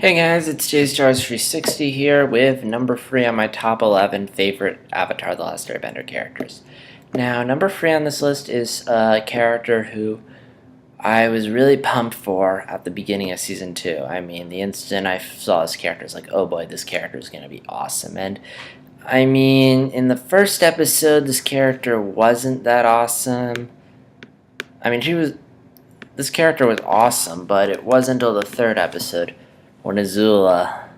Hey guys, it's JStars360 here with number 3 on my top 11 favorite Avatar The Last Airbender characters. Now, number 3 on this list is a character who I was really pumped for at the beginning of Season 2. I mean, the instant I saw this character, I was like, oh boy, this character is going to be awesome. And, I mean, in the first episode, this character wasn't that awesome. I mean, this character was awesome, but it wasn't until the third episode when Azula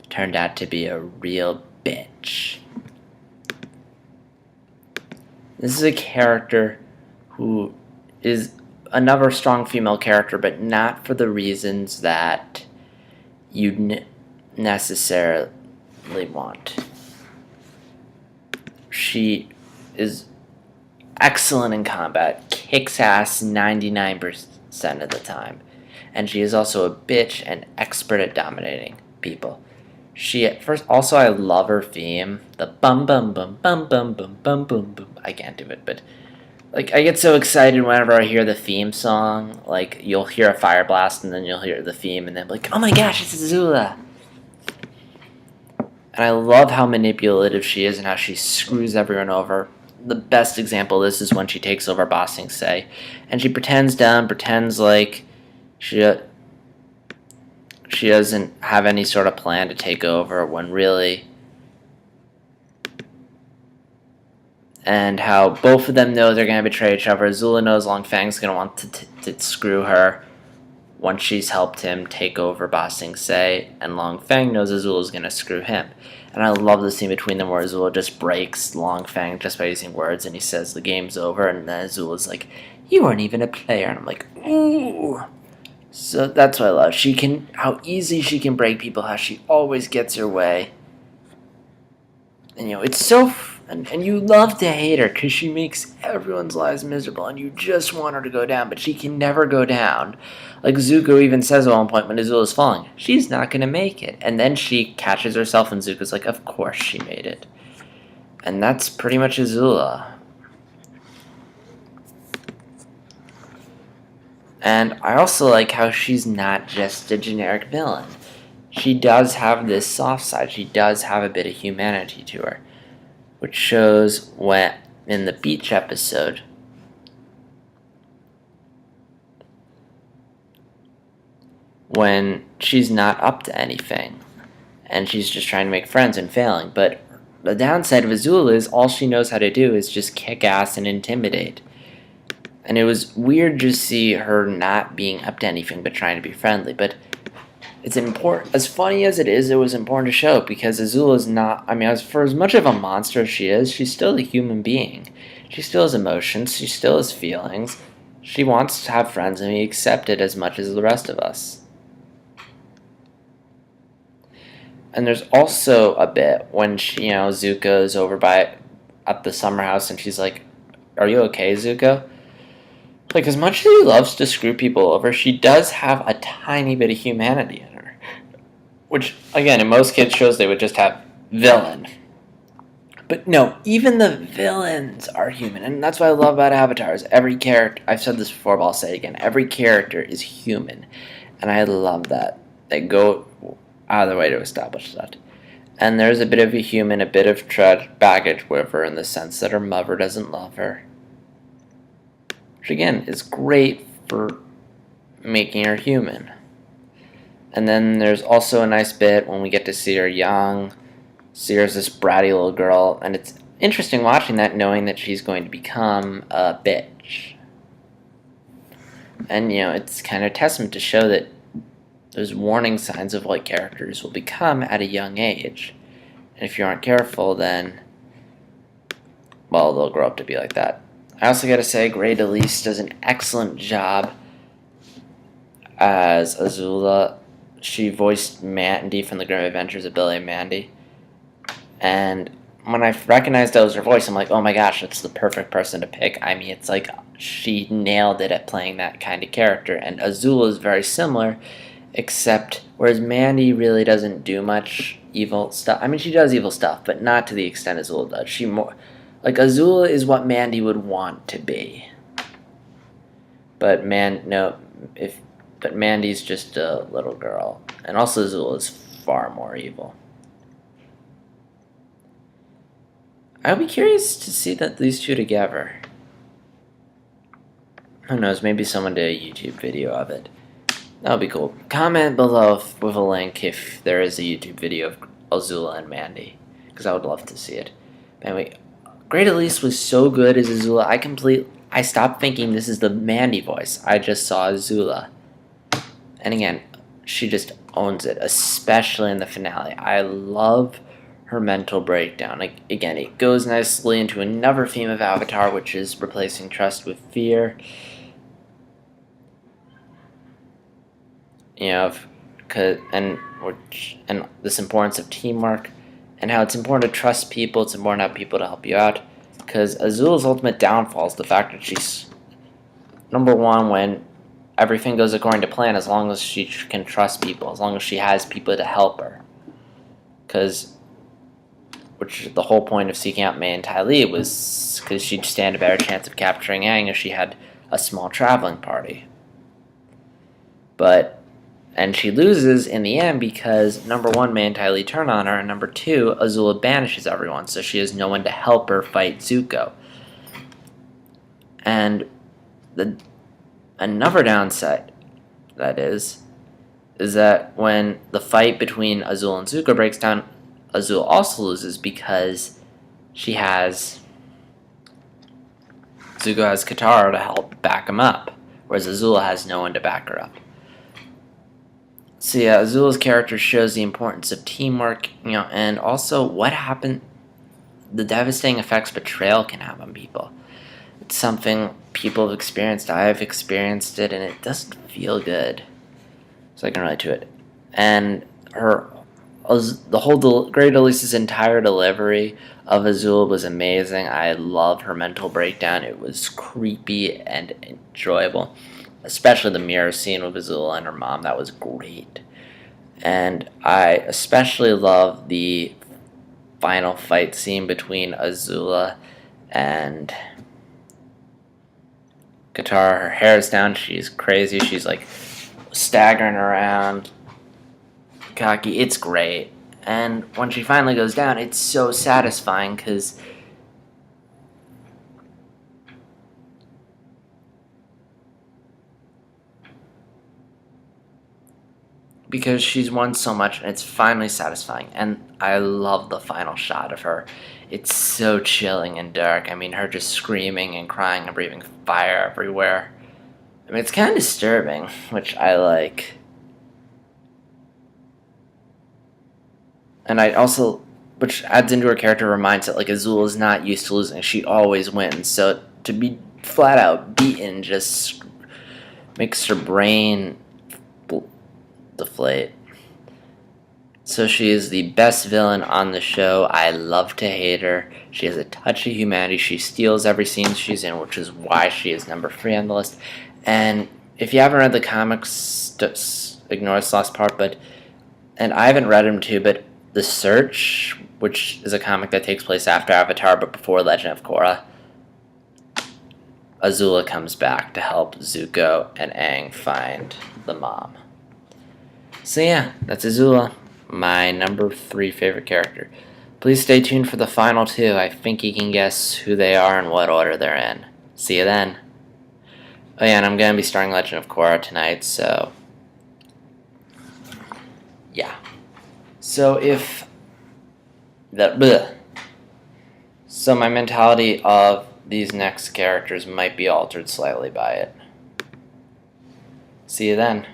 turned out to be a real bitch. This is a character who is another strong female character, but not for the reasons that you necessarily want. She is excellent in combat, kicks ass 99% of the time. And she is also a bitch and expert at dominating people. I love her theme. The bum bum bum bum bum bum bum bum bum. I can't do it, but like I get so excited whenever I hear the theme song. Like you'll hear a fire blast and then you'll hear the theme and then like, oh my gosh, it's Azula. And I love how manipulative she is and how she screws everyone over. The best example of this is when she takes over Ba Sing Se, and she pretends dumb, pretends like she doesn't have any sort of plan to take over when really, and how both of them know they're going to betray each other. Azula knows Long Fang's going to want to screw her once she's helped him take over Ba Sing Se, and Long Fang knows Azula's going to screw him. And I love the scene between them where Azula just breaks Long Fang just by using words, and he says the game's over, and then Azula's like, you weren't even a player, and I'm like, ooh. So that's what I love. How easy she can break people, how she always gets her way. And it's so, and you love to hate her because she makes everyone's lives miserable and you just want her to go down, but she can never go down. Like Zuko even says at one point when Azula's falling, she's not going to make it. And then she catches herself and Zuko's like, of course she made it. And that's pretty much Azula. And I also like how she's not just a generic villain. She does have this soft side. She does have a bit of humanity to her, which shows when in the beach episode when she's not up to anything and she's just trying to make friends and failing. But the downside of Azula is all she knows how to do is just kick ass and intimidate. And it was weird to see her not being up to anything but trying to be friendly. But it's important. As funny as it was important to show because Azula is not. I mean, for as much of a monster as she is, she's still a human being. She still has emotions. She still has feelings. She wants to have friends and be accepted as much as the rest of us. And there's also a bit when Zuko's over at the summer house and she's like, "Are you okay, Zuko?" Like, as much as she loves to screw people over, she does have a tiny bit of humanity in her. Which, again, in most kids' shows, they would just have villain. But no, even the villains are human. And that's what I love about Avatars. Every character, I've said this before, but I'll say it again. Every character is human. And I love that. They go out of their way to establish that. And there's a bit of a human, a bit of baggage with her in the sense that her mother doesn't love her. Which again is great for making her human. And then there's also a nice bit when we get to see her young, see her as this bratty little girl, and it's interesting watching that knowing that she's going to become a bitch. And it's kind of a testament to show that there's warning signs of what characters will become at a young age. And if you aren't careful, then, well, they'll grow up to be like that. I also gotta say, Grey DeLise does an excellent job as Azula. She voiced Mandy from the Grim Adventures of Billy and Mandy. And when I recognized that was her voice, I'm like, oh my gosh, that's the perfect person to pick. I mean, it's like she nailed it at playing that kind of character. And Azula is very similar, except whereas Mandy really doesn't do much evil stuff. I mean, she does evil stuff, but not to the extent Azula does. Azula is what Mandy would want to be. But if but Mandy's just a little girl. And also Azula is far more evil. I'll be curious to see these two together. Who knows, maybe someone did a YouTube video of it. That would be cool. Comment below with a link if there is a YouTube video of Azula and Mandy, because I would love to see it. But anyway, Great Elise was so good as Azula. I stopped thinking this is the Mandy voice. I just saw Azula. And again, she just owns it, especially in the finale. I love her mental breakdown. Like, again, it goes nicely into another theme of Avatar, which is replacing trust with fear. You know, and this importance of teamwork, and how it's important to trust people. It's important to have people to help you out. Because Azula's ultimate downfall is the fact that she's number one when everything goes according to plan, as long as she can trust people, as long as she has people to help her. Which the whole point of seeking out May and Ty Lee was because she'd stand a better chance of capturing Aang if she had a small traveling party. And she loses in the end because, number one, May and Ty Lee turn on her, and number two, Azula banishes everyone, so she has no one to help her fight Zuko. And another downside, that is that when the fight between Azula and Zuko breaks down, Azula also loses because Zuko has Katara to help back him up, whereas Azula has no one to back her up. So yeah, Azula's character shows the importance of teamwork, and also what happened, the devastating effects betrayal can have on people. It's something people have experienced. I have experienced it, and it doesn't feel good. So I can relate to it. And the whole Great Elise's entire delivery of Azula was amazing. I love her mental breakdown. It was creepy and enjoyable. Especially the mirror scene with Azula and her mom. That was great. And I especially love the final fight scene between Azula and Katara. Her hair is down. She's crazy. She's like staggering around. Cocky. It's great. And when she finally goes down, it's so satisfying because she's won so much, and it's finally satisfying. And I love the final shot of her. It's so chilling and dark. I mean, her just screaming and crying and breathing fire everywhere. I mean, it's kind of disturbing, which I like. And which adds into her character, reminds that, like, Azula's not used to losing. She always wins. So to be flat out beaten just makes her brain deflate. So she is the best villain on the show. I love to hate her. She has a touch of humanity. She steals every scene she's in, which is why she is number 3 on the list. And if you haven't read the comics, just ignore this last part. And I haven't read them too, but The Search, which is a comic that takes place after Avatar but before Legend of Korra, Azula comes back to help Zuko and Aang find the mom. So yeah, that's Azula, my number 3 favorite character. Please stay tuned for the final 2. I think you can guess who they are and what order they're in. See you then. Oh yeah, and I'm going to be starting Legend of Korra tonight, so yeah. So So my mentality of these next characters might be altered slightly by it. See you then.